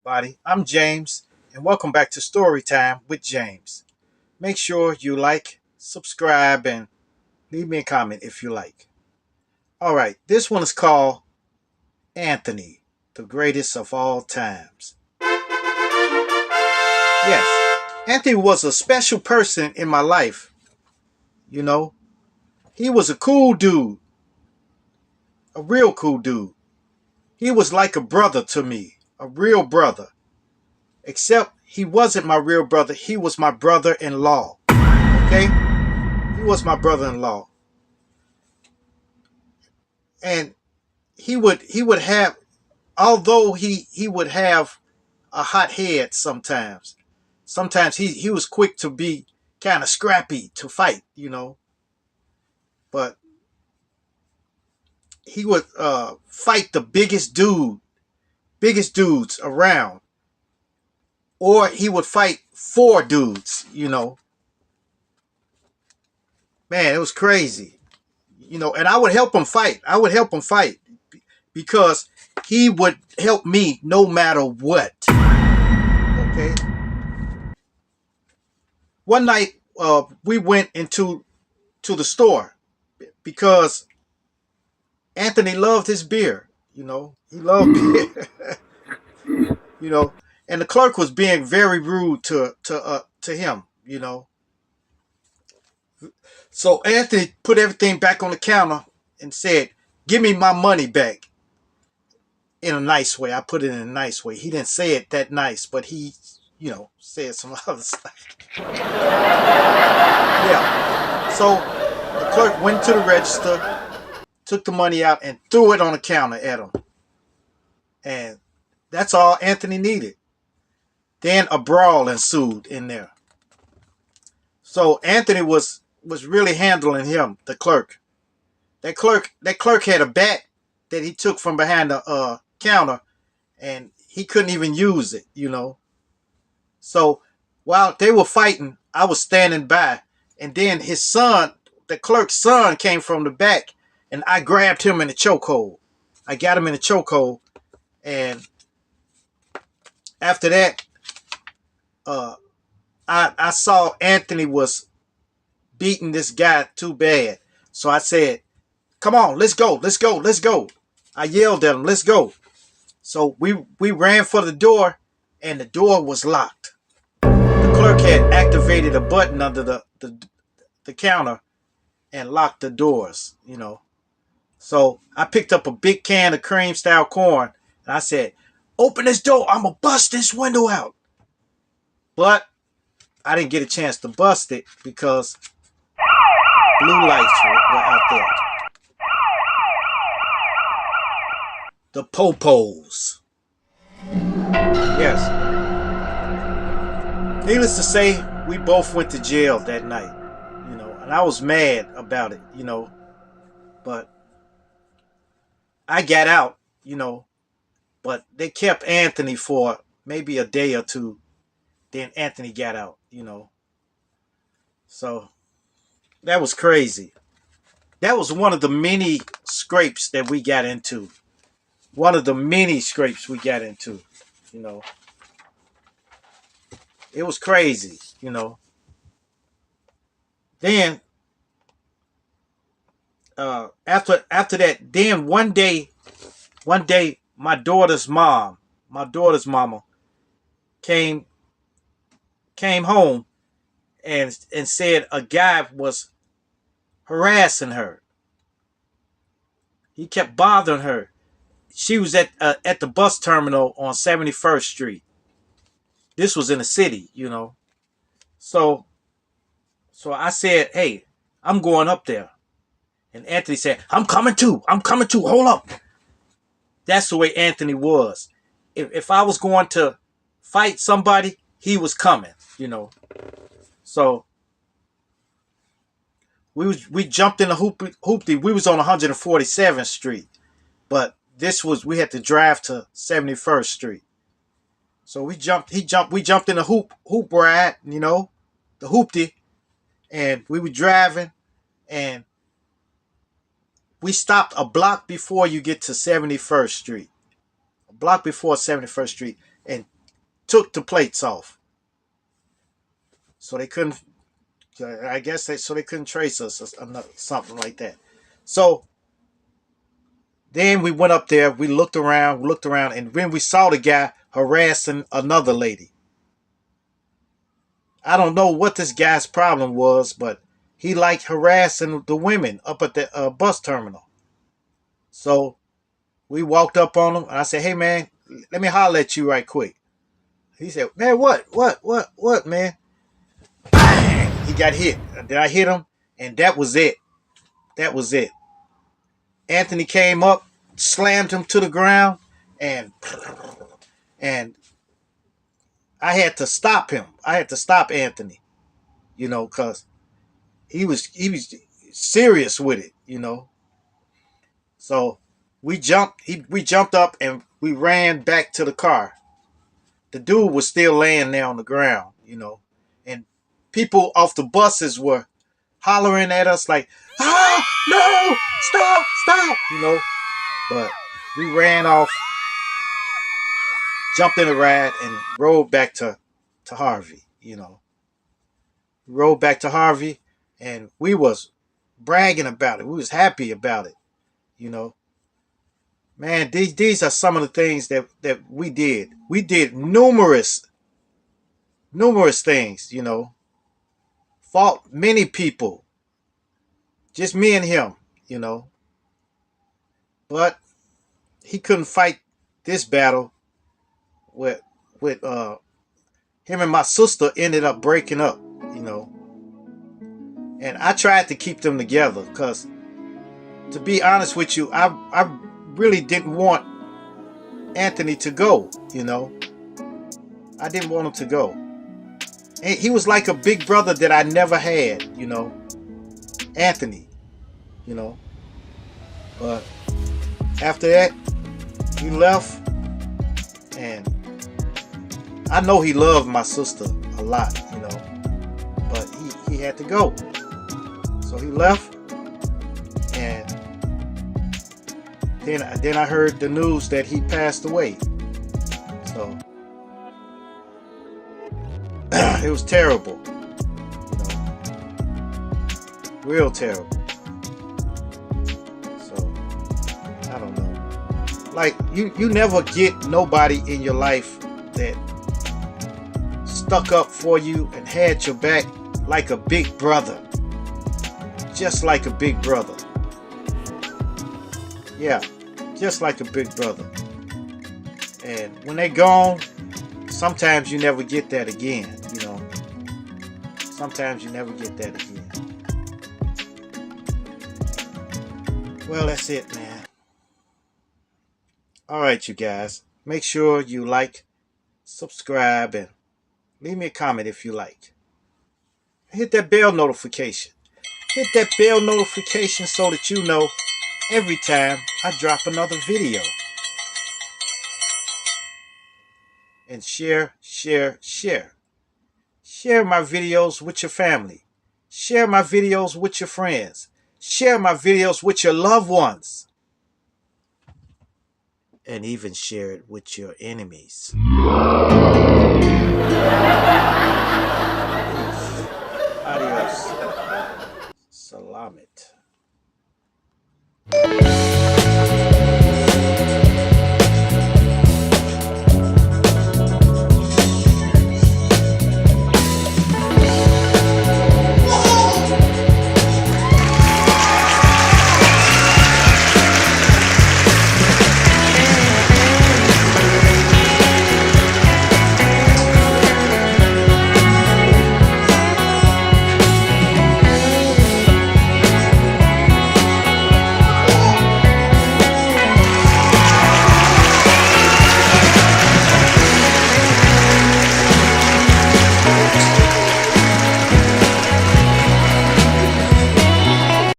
everybody. I'm James, and welcome back to Storytime with James. Make sure you like, subscribe, and leave me a comment if you like. All right, this one is called Anthony, the greatest of all times. Yes, Anthony was a special person in my life. You know, he was a cool dude, a real cool dude. He was like a brother to me, a real brother. Except he wasn't my real brother, he was my brother in law. Okay? He was my brother in law. And he would have although he would have a hot head sometimes. Sometimes he was quick to be kind of scrappy to fight. But he would fight the biggest dudes around. Or he would fight four dudes. Man, it was crazy. And I would help him fight. I would help him fight because he would help me no matter what. Okay. One night, we went to the store because Anthony loved his beer. He loved beer. you know, and the clerk was being very rude to him. So Anthony put everything back on the counter and said, "Give me my money back." In a nice way. I put it in a nice way. He didn't say it that nice, but he, said some other stuff. Yeah. So the clerk went to the register, took the money out, and threw it on the counter at him. And that's all Anthony needed. Then a brawl ensued in there. So Anthony was really handling him, the clerk. That clerk had a bat that he took from behind the counter, and he couldn't even use it. So while they were fighting, I was standing by, and then his son, the clerk's son, came from the back, and I grabbed him in the chokehold. I got him in the chokehold, and after that, uh, I saw Anthony was beating this guy too bad, so I said, "Come on, let's go, let's go, let's go." I yelled at him, "Let's go." So we ran for the door, and the door was locked. The clerk had activated a button under the counter and locked the doors. So I picked up a big can of cream style corn and I said, "Open this door, I'm gonna bust this window out." But I didn't get a chance to bust it because blue lights were out there. The popos. Yes. Needless to say, we both went to jail that night. And I was mad about it. But I got out. But they kept Anthony for maybe a day or two. Then Anthony got out. So that was crazy. That was one of the many scrapes that we got into. One of the many scrapes we got into. You know, it was crazy. Then after that, then one day, my daughter's mama came home and said a guy was harassing her. He kept bothering her. She was at the bus terminal on 71st Street. This was in the city. So I said, "Hey, I'm going up there." And Anthony said, "I'm coming too. I'm coming too. Hold up." That's the way Anthony was. If I was going to fight somebody, he was coming. So we jumped in the hoopty. We was on 147th Street, but we had to drive to 71st Street. So we jumped in the hoop ride, the hoopty, and we were driving, and we stopped a block before you get to 71st Street. A block before 71st Street, and took the plates off. So they couldn't, I guess so they couldn't trace us or something like that. So then we went up there, we looked around, and then we saw the guy harassing another lady. I don't know what this guy's problem was, but he liked harassing the women up at the bus terminal. So we walked up on him, and I said, "Hey man, let me holler at you right quick." He said, "Man, what, man?" Bang! He got hit. Then I hit him, and that was it. That was it. Anthony came up, slammed him to the ground, and and I had to stop him. I had to stop Anthony, because he was serious with it, So we jumped up and we ran back to the car. The dude was still laying there on the ground, and people off the buses were hollering at us like, "Ah, no, stop," But we ran off, jumped in the ride, and rode back to Harvey. Rode back to Harvey, and we was bragging about it. We was happy about it. You know, man, these are some of the things that we did. We did numerous things. Fought many people, just me and him. You know, but he couldn't fight this battle with him and my sister ended up breaking up. You know, and I tried to keep them together because, to be honest with you, I really didn't want Anthony to go. I didn't want him to go. And he was like a big brother that I never had. Anthony. You know, but after that, he left, and I know he loved my sister a lot. But he had to go. So he left, and then I heard the news that he passed away. So it was terrible, real terrible. So I don't know. Like you never get nobody in your life that stuck up for you and had your back like a big brother. Just like a big brother. Yeah, just like a big brother. And when they're gone, sometimes you never get that again. Sometimes you never get that again. Well, that's it, man. Alright, you guys. Make sure you like, subscribe, and leave me a comment if you like. Hit that bell notification. Hit that bell notification so that you know every time I drop another video. And share. Share my videos with your family. Share my videos with your friends. Share my videos with your loved ones. And even share it with your enemies.